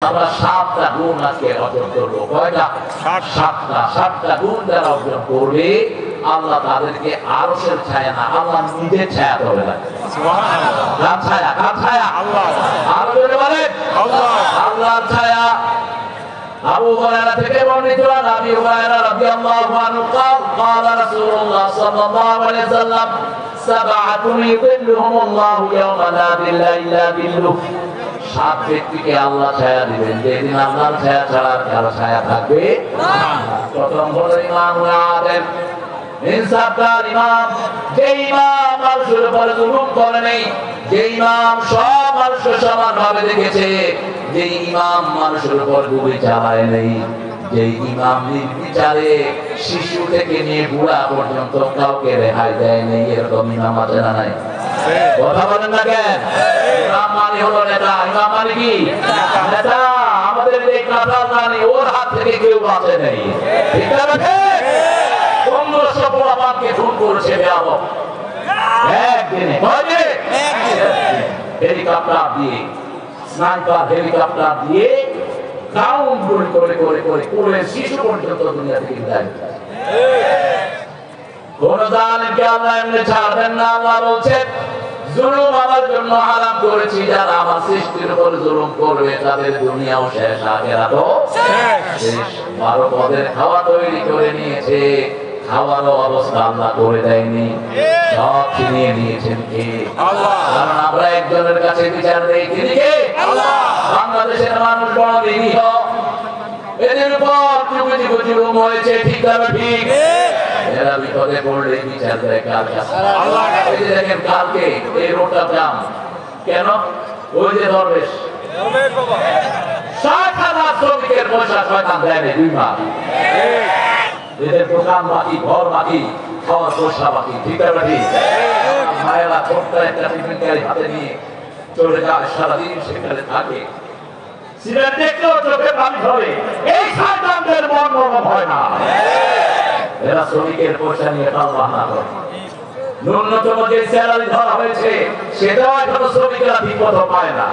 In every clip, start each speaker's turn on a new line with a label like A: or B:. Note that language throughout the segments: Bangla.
A: আমরা 7টা গুণ আজকে অর্জন করবো। কয়টা? 7টা গুণ যারা অর্জন করবে আল্লাহ তাদেরকে আরশের ছায়া না, আল্লাহ নিজের ছায়া ধরে রাখবে। কার ছায়া? কার ছায়া? আল্লাহ। আরো জোরে বলেন আল্লাহ। আল্লাহর ছায়া। আবু হুরায়রা থেকে বর্ণিত, নবী হুরায়রা রাদিয়াল্লাহু আনহু قال رسول الله صلى الله عليه وسلم سبعة يظلهم الله يوم لا ظل إلا ظله। 7 ব্যক্তিকে আল্লাহ ছায়া দিবেন, যেদিন আল্লাহর ছায়া ছাড়া কারো ছায়া থাকবে না। প্রথম হলো ইমাম আদেল, ইনসাফদার ইমাম, যে ইমাম মানুষের উপরে জুলুম করে নেই, যে ইমাম সব মানুষকে সমানভাবে দেখেছে, যে ইমাম মানুষের উপর গুলি চালায় নেই, যে ইমাম নির্বিচারে শিশু থেকে নিয়ে বুড়া পর্যন্ত কাউকে রেহাই দেয় নেই, এরকম ইমাম আছে না নাই? কথা বলেন না কেন? ইমাম মানে হলো নেতা। ইমাম মানে কি? নেতা। আমাদের এই কাঁঠাল রানী, ওর হাত থেকে কেউ বাঁচে নেই। ঠিক আছে? 1500 পোলাপানকে খুন করেছে বেয়াদব একদিনে। হেলিকপ্টার দিয়ে, স্নাইপার হেলিকপ্টার দিয়ে গ্রাউন্ড গুলি করে করে করে কোলের শিশু পর্যন্ত দুনিয়া থেকে বিদায় দিয়েছে। কোন জালিমকে আল্লাহ এমনি ছাড়বেন না। আল্লাহ বলছেন, জুলুম আমার জন্য হারাম করেছি, যারা আমার সৃষ্টির উপর জুলুম করবে তাদের দুনিয়াও শেষ, আখিরাতও শেষ। 12 পদের খাওয়া তৈরি করে নিয়েছে, খাওয়ারও অবস্থা আল্লাহ করে দেয়নি, সব ছিনিয়ে নিয়েছেন কে? আল্লাহ। কারণ আমরা একজনের কাছে বিচার দেই, তিনি কে? আল্লাহ। বাংলাদেশের মানুষ বড় নিরীহ, এদের উপর যুগে যুগে জুলুম হয়েছে, ঠিক না ঠিক? এরা বিপদে পড়লে বিচার দেয় কার কাছে? আল্লাহ। এই যে দেখেন কালকে এই রোডটা জাম কেন? ওই যে দরবেশ 60,000 শ্রমিকের পয়সা শয়তান দেয় 2 মাস। এদের দোকান বাকি, ঘর বাকি, খাওয়ার পয়সা বাকি, ঠিক আছে ঠিক? মায়েরা ছোট্ট একটা টিফিন ক্যারি হাতে নিয়ে চলে যায়, সারাদিন সেখানে থাকে। সিগারেট দেখলেও চোখে পানি ধরে। এই শয়তানদের মন নরম হয় না। এরা শ্রমিকের পয়সা নিয়ে টাল বাহানা করে। ন্যূনতম যে স্যালারি ধরা হয়েছে সেটাও এখনো শ্রমিকেরা ঠিকমতো পায় না।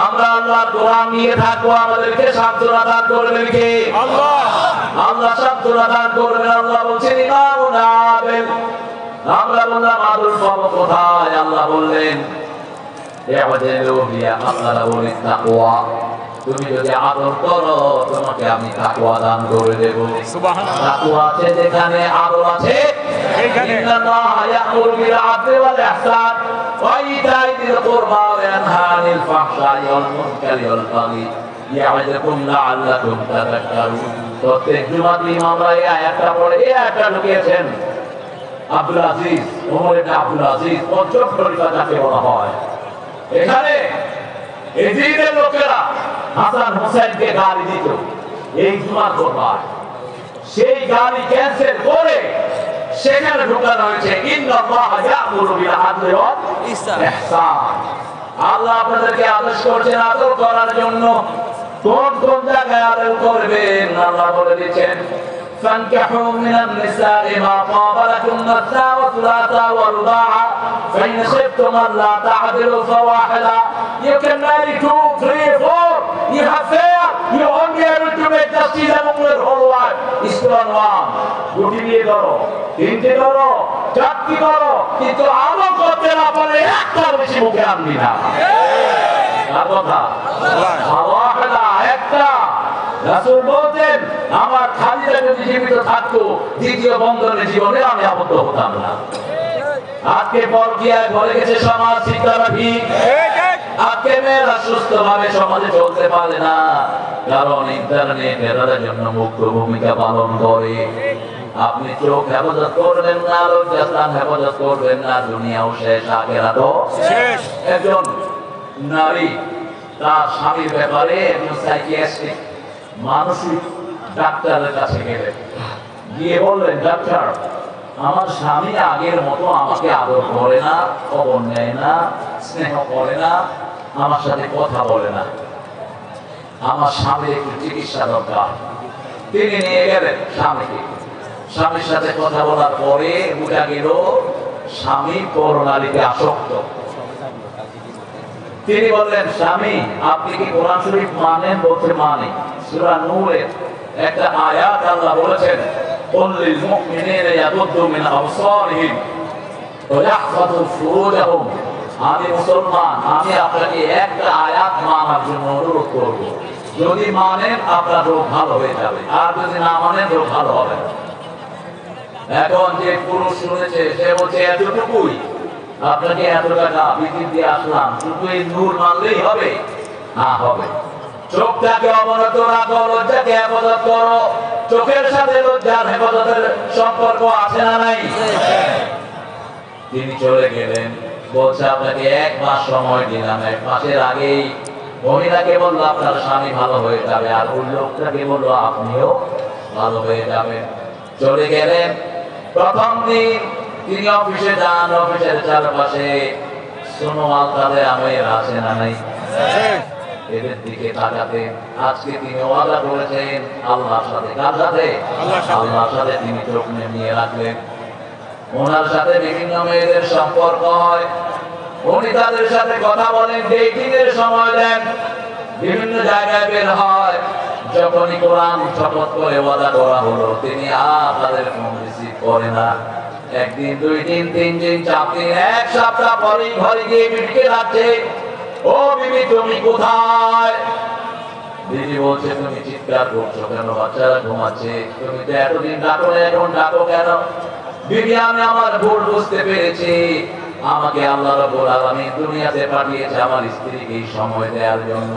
A: আমরা আল্লাহর কোরআন নিয়ে থাকবো, আমাদেরকে সান্ত্বনা দান করবেন কে? আল্লাহ। আল্লাহ সান্ত্বনা দান করবেন। আল্লাহ বলছেন ইমামুন আদেল। আমরা বললাম আদল পাবো কোথায়? আল্লাহ বললেন ইয়াওয়াদিলু বিয়া, আপনারা বলেন তাকওয়া। তুমি যদি আদল করো তোমাকে আমি তাকওয়া দান করে দেব। সুবহানাল্লাহ। তাকওয়া আছে যেখানে, আদল আছে সেখানে। ইন্নাল্লাহা ইয়া'মুরু বিল আদলি ওয়াল ইহসান ওয়া ইতা'i যিল কুরবা ওয়া ইয়ানহা আনিল ফাহশাই ওয়াল মুনকারি ওয়াল বাগি ইয়া'ইযুকুম লা'আল্লাকুম তাযাক্কারুন। প্রত্যেক জুমাতে ইমামরা এই আয়াতটা পড়ে, এই আয়াতটা ঢুকিয়েছেন আব্দুল আজিজ, ওমর ইবনে আব্দুল আজিজ, পঞ্চম খলিফা যাকে বলা হয়। এখানে এজিদের লোকেরা হাসান হোসেনকে গালি দিত এই জুমার খোতবায়, সেই গালি ক্যান্সেল করে সেখানে ঢোকানো হয়েছে ইন্নাল্লাহা ইয়া'মুরু বিল আদলি ওয়াল ইহসান। আল্লাহ আপনাদেরকে আদেশ করছেন আদল করার জন্য। কোন কোন জায়গায় আদল করবেন আল্লাহ বলে দিয়েছেন, فانكحوا من النساء ما طاب لكم مثنى وثلاثا ورباعا فإن خفتم ألا تعدلوا فواحدا. You can marry 2, 3, 4. You have failed. You only able to make justice among your whole life. Islam one. দুটি বিয়ে করো, তিনটে করো, চারটি করো, কিন্তু আমল করতে না পারলে একটা বেশি মুখে আনবি না। কার কথা? ফাওয়াহিদা, একটা। রাসূল বলতেন আমার খালিদা যদি জীবিত থাকতো দ্বিতীয় বন্ধনে জীবনে আমি আবদ্ধ হতাম না। আজকে পরকীয়ায় ভরে গেছে সমাজ, শিক্ষাটা ঠিক। আজকে মেয়েরা সুস্থ ভাবে সমাজে চলতে পারে না, কারণ ইন্টারনেট এদের জন্য মুখ্য ভূমিকা পালন করে। আপনি চোখ হেফাজত করবেন না, লজ্জাস্থান হেফাজত করবেন না, দুনিয়াও শেষ, আখিরাতও শেষ। একজন নারী তার স্বামীর ব্যাপারে একজন সাইকিয়াট্রিস্ট মানসিক ডাক্তারের কাছে গেলেন, গিয়ে বললেন, ডাক্তার আমার স্বামী আগের মতো আমাকে আদর করে না, খবর নেয় না, স্নেহ করে না, আমার সাথে কথা বলে না, আমার স্বামীর একটু চিকিৎসা দরকার। তিনি নিয়ে গেলেন স্বামীকে। স্বামীর সাথে কথা বলার পরে বোঝা গেল স্বামী পরনারীতে আসক্ত। তিনি বললেন, স্বামী আপনি কি কোরআন শরীফ মানেন? বলতে মানি। সূরা নূরের একটা আয়াত আল্লাহ বলেছেন, কুল লিল মুমিনিনা ইয়াগুদ্দু মিন আবসারিহিম ওয়া ইয়াহফাযু ফুরুজাহুম। আমি মুসলমান, আমি আপনাকে একটা আয়াত মানার জন্য অনুরোধ করব। যদি মানেন আপনার রোগ ভালো হয়ে যাবে, আর যদি না মানেন রোগ ভালো হবে না। এখন যে পুরুষ শুনেছে সে বলছে এতটুকুই, আপনাকে এত টাকা বিক্রি দিয়ে আসলাম, শুধু এই নূর মানলেই হবে? না, হবে। চোখটাকে অবনত রাখো, লজ্জাকে হেফাজত করো। চোখের সাথে লজ্জার হেফাজতের সম্পর্ক আছে না নাই? তিনি চলে গেলেন, বলছে আপনাকে 1 মাস সময় দিলাম। 1 মাসের আগেই মহিলাকে বললো আপনার স্বামী ভালো হয়ে যাবে, আর ওই লোকটাকে বললো আপনিও ভালো হয়ে যাবেন। চলে গেলেন। প্রথম দিন তিনি অফিসে যান, অফিসের চারপাশে সোনো আলতাদের আমের আছে না নাই? এদের দিকে তাকাতে আজকে তিনি ওয়াদা করেছেন আল্লাহর সাথে। কার সাথে? আল্লাহর সাথে তিনি চোখ নিয়ে রাখলেন। ওনার সাথে বিভিন্ন মেয়েদের সম্পর্ক হয়, উনি তাদের সাথে কথা বলেন, ডেটিং এর সময় দেন, বিভিন্ন জায়গায় বের হয়। যখনই কোরআন শপথ করে ওয়াদা করা হলো, তিনি আর তাদের ফোন রিসিভ করে না। 1 দিন 2 দিন 3 দিন 4 দিন, 1 সপ্তাহ পরেই ঘরে গিয়ে বিবিকে ডাকছে, ও বিবি তুমি কোথায়? বিবি বলছে, তুমি চিৎকার করছো কেন? বাচ্চারা ঘুমাচ্ছে, তুমি তো এতদিন ডাকো না, এখন ডাকো কেন? বিবি আমি আমার ভুল বুঝতে পেরেছি, আমাকে আল্লাহ রাব্বুল আলামিন দুনিয়াতে পাঠিয়েছে আমার স্ত্রীকে সময় দেওয়ার জন্য।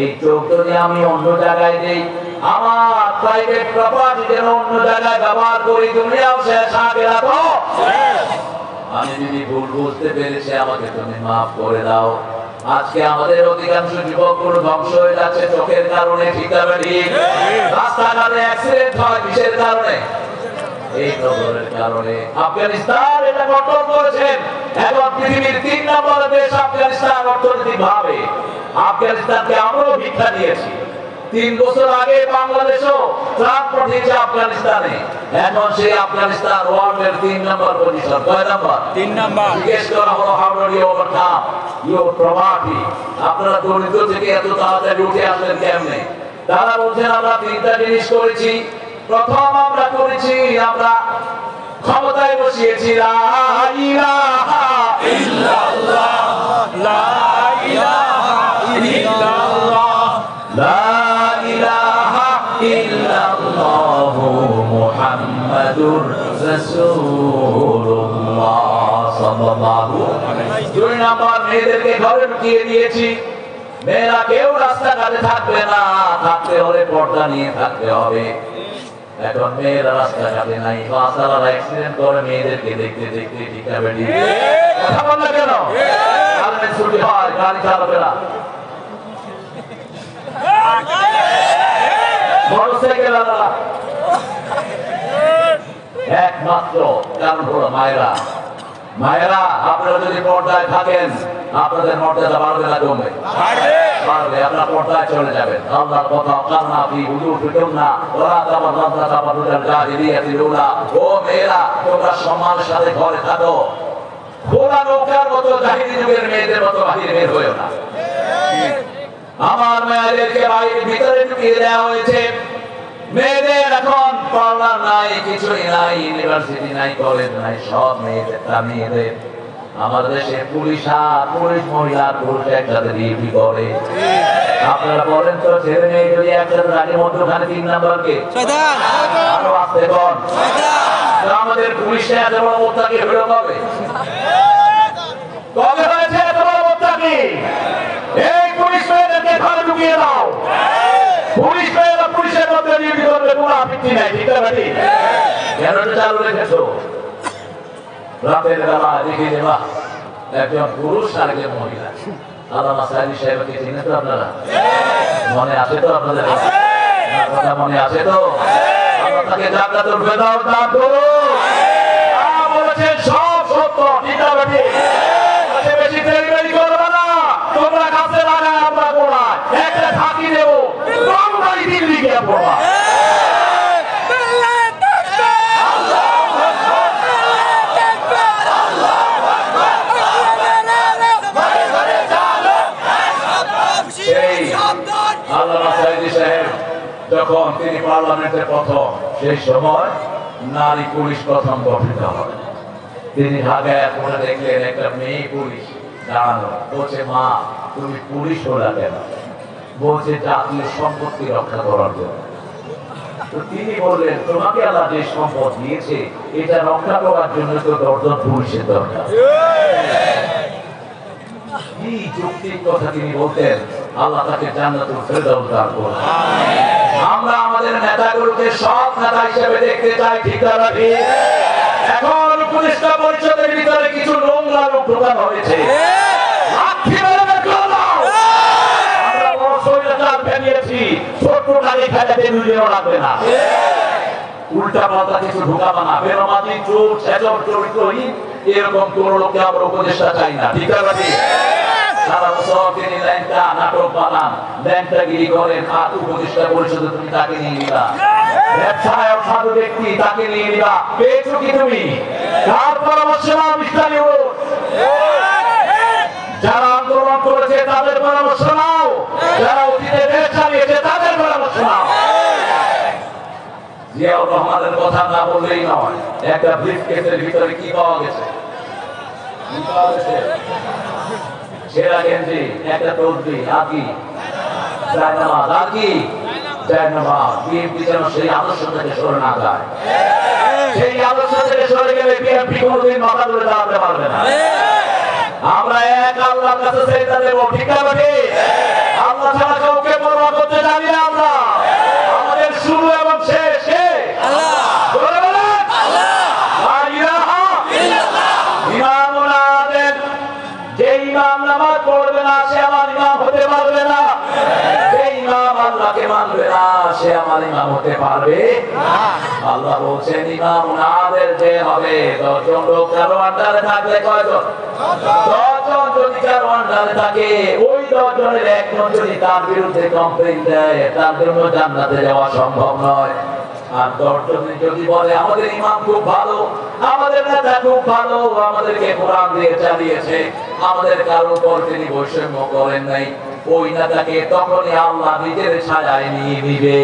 A: এই চোখ যদি আমি অন্য জায়গায় দেই, আমার প্রাইভেট প্রপার্টি যেন অন্য জায়গায় ব্যবহার করি, দুনিয়াও শেষ, আখেরাত তো শেষ। আমি যদি ভুল বুঝতে পেরেছি, আমাকে তুমি মাফ করে দাও। আজকে আমাদের অধিকাংশ যুবকগুলো ধ্বংস হয়ে যাচ্ছে চোখের কারণে। ঠিক আছে, ঠিক? রাস্তাঘাটে অ্যাক্সিডেন্ট হয় কিসের কারণে? এই নজরের কারণে। আফগানিস্তান এটা কন্ট্রোল করেছেন। এখন পৃথিবীর 3 নম্বর দেশ আফগানিস্তান অর্থনৈতিকভাবে। আফগানিস্তানকে আমরাও ভিক্ষা দিয়েছি। 3 বছর আগে বাংলাদেশও ত্রাণ পাঠিয়েছে আফগানিস্তানে। এখন সেই আফগানিস্তান ওয়ার্ল্ডের 3 নম্বর পজিশন। কয় নম্বর? 3 নম্বর। জিজ্ঞেস করা হলো, how do you overcome your poverty? আপনারা দরিদ্র থেকে এত তাড়াতাড়ি উঠে আসলেন কেমনে? তারা বলছেন আমরা 3টা জিনিস করেছি। প্রথম আমরা করেছি, আমরা ক্ষমতায় বসিয়েছি লা ইলাহা ইল্লাল্লাহ, লা ইলাহা ইল্লাল্লাহ, লা ইলাহা ইল্লাল্লাহ মুহাম্মাদুর রাসূলুল্লাহ সাল্লাল্লাহু আলাইহি ওয়াসাল্লাম। 2 নম্বর, মেয়েদেরকে ঘরে ঢুকিয়ে দিয়েছি। মেয়েরা কেউ রাস্তাঘাটে থাকবে না, থাকতে হলে পর্দা নিয়ে থাকতে হবে। এখন মেয়েরা রাস্তাঘাটে নাই, বাচ্চারা অ্যাক্সিডেন্ট করে মেয়েদেরকে দেখতে দেখতে। ঠিক আছে, ঠিক? কথা বল না কেন? কারণে ছুটি হয়, গাড়ি চালাবে না, মোটরসাইকেল আলাদা। একমাত্র কারণ হলো মায়েরা। মায়েরা আপনারা যদি পর্দায় থাকেন, আপনাদের মর্যাদা বাড়বে না কমবে? বাড়বে। আপনারা পর্দায় চলে যাবেন। আল্লাহর কথা, কান্না ফি বুজুরিকুম না ওয়া তাবাররাজনা তাবাররুজাল জাহিলিয়াতিল উলা। ও মেয়েরা, তোমরা সম্মানের সাথে ঘরে থাকো, খোলা নৌকার মতো জাহিলি যুগের মেয়েদের মতো বাহিরে বের হয়েও না। আমার মেয়েদেরকে বাইরে ভিতরে ঢুকিয়ে দেওয়া হয়েছে। মেয়েদের এখন পার্লার নাই, কিছুই নাই, ইউনিভার্সিটি নাই, কলেজ নাই, সব মেয়েদের। আমাদের দেশে পুলিশ মহিলা পুরুষ একসাথে ডিউটি করে। আপনারা বলেন তো, ছেলে মেয়ে যদি একসাথে রাখে মধ্যখানে 3 নম্বরকে আরো আসতে কোন? আমাদের পুলিশে এত বড় মোত্তাকি হলো কবে? কবে হয়েছে এত বড় মোত্তাকি? এই পুলিশ মেয়েদেরকে ঘরে ঢুকিয়ে দাও। পুলিশ মেয়েরা পুলিশের মধ্যে ডিউটি করবে, কোনো আপত্তি নাই। ঠিক আছে, ঠিক? কেন এটা চালু রেখেছো? রাতের বেলা দেখে দেবা একজন পুরুষ আর একজন মহিলা। আল্লামা সাইদি সাহেবকে চিনেন তো আপনারা? মনে আছে তো আপনাদের? কথা মনে আছে তো? আল্লাহ তাকে জান্নাতুল ফেরদাউস দান করুন। বলেছেন সব সত্য। ঠিক আছে, ঠিক? বেশি দেরি করবে না, তোমরা কাছে লাগায় আমরা পড়ায় একটা থাকি দেবো, বাংলায় দিল্লি গিয়ে পড়া। আল্লামা সাঈদী সাহেব যখন তিনি পার্লামেন্টে প্রথম, সেই সময় নারী পুলিশ প্রথম গঠিত হয়। তিনি ঢাকায় এয়ারপোর্টে দেখলেন একটা মেয়ে পুলিশ দাঁড়ানো, বলছে মা তুমি পুলিশ হলা কেন? বলছে জাতীয় সম্পত্তি রক্ষা করার জন্য। তো তিনি বললেন তোমাকে আল্লাহ যে সম্পদ দিয়েছে এটা রক্ষা করার জন্য তো দশজন পুলিশের দরকার। কি যৌক্তিক কথা তিনি বলতেন, আল্লাহ তাকে জান্নাতুল ফেরদাউস দান করুন। আমরা আমাদের নেতাগুলোকে সৎ নেতা হিসেবে দেখতে চাই, ঠিক না ঠিক? এখন উপদেষ্টা পরিষদের ভিতরে কিছু নোংরা লোক ঢোকানো হয়েছে। লাঠি মেরে বের করে দাও। আমরা বড় স্বৈরাচার ফেলিয়েছি, ছোট্ট গাড়ি ফেলাতে দুজনেও লাগবে না। উল্টা পাল্টা কিছু ঢোকাবা না, বেরোমাদি চোর ছেচর চরিত্রহীন এরকম কোন লোককে আমরা উপদেষ্টা চাই না, ঠিক না ঠিক? সারা বছর তিনি ল্যাংটা নাটক বানান, ল্যাংটাগিরি করেন, আর উপদেষ্টা পরিষদে তুমি তাকে নিয়ে নিবা। ব্যবসায় সাধু ব্যক্তি তাকে নিয়ে নিবা, পেয়েছো কি তুমি? কার পরামর্শ নাও? মিস্টারি যারা আন্দোলন করেছে তাদের পরামর্শ নাও, যারা অতীতে দেশ চালিয়েছে তাদের পরামর্শ নাও। জিয়াউর রহমানের কথা না বললেই নয়, একটা ব্রিফকেসের ভিতরে কি পাওয়া গেছে? সেরা গেঞ্জি, একটা তসবিহ, আর কি? জায়নামাজ, আর কি? জায়নামাজ। বিএনপি যেন সেই আদর্শ থেকে সরে না যায়। সেই আদর্শ থেকে সরে গেলে বিএনপি কোনোদিন মাথা তুলে দাঁড়াতে পারবে না। আমরা এক আল্লাহর কাছে সেজদা দেব, ঠিক না ঠিক? আল্লাহ ছাড়া কাউকে পরোয়া করতে জানি না আমরা। আমাদের শুরু এবং শেষ আল্লাহ। বলে বলেন আল্লাহ। লা ইলাহা ইল্লাল্লাহ। ইমামুল আদেল, যে ইমাম নামাজ পড়বে না সে আমার ইমাম হতে পারবে না। যে ইমাম আল্লাহকে মানবে না সে আমার ইমাম হতে পারবে না। আল্লাহ বলছেন ইমামুল আদেল যে হবে, 10 জন লোক কারো আন্ডারে থাকলে কয়জন? 10 জন যদি কারো আন্ডারে থাকে, ওই 10 জনের একজন যদি তার বিরুদ্ধে কমপ্লেইন দেয়, তার জন্য জান্নাতে যাওয়া সম্ভব নয়। আর 10 জন যদি বলে আমাদের ইমাম খুব ভালো, আমাদের নেতা খুব ভালো, আমাদেরকে কোরআন দিয়ে চালিয়েছে, আমাদের কারো উপর তিনি বৈষম্য করেন নাই, ওই নেতাকে তখনই আল্লাহ নিজের ছায়ায় নিয়ে নিবে।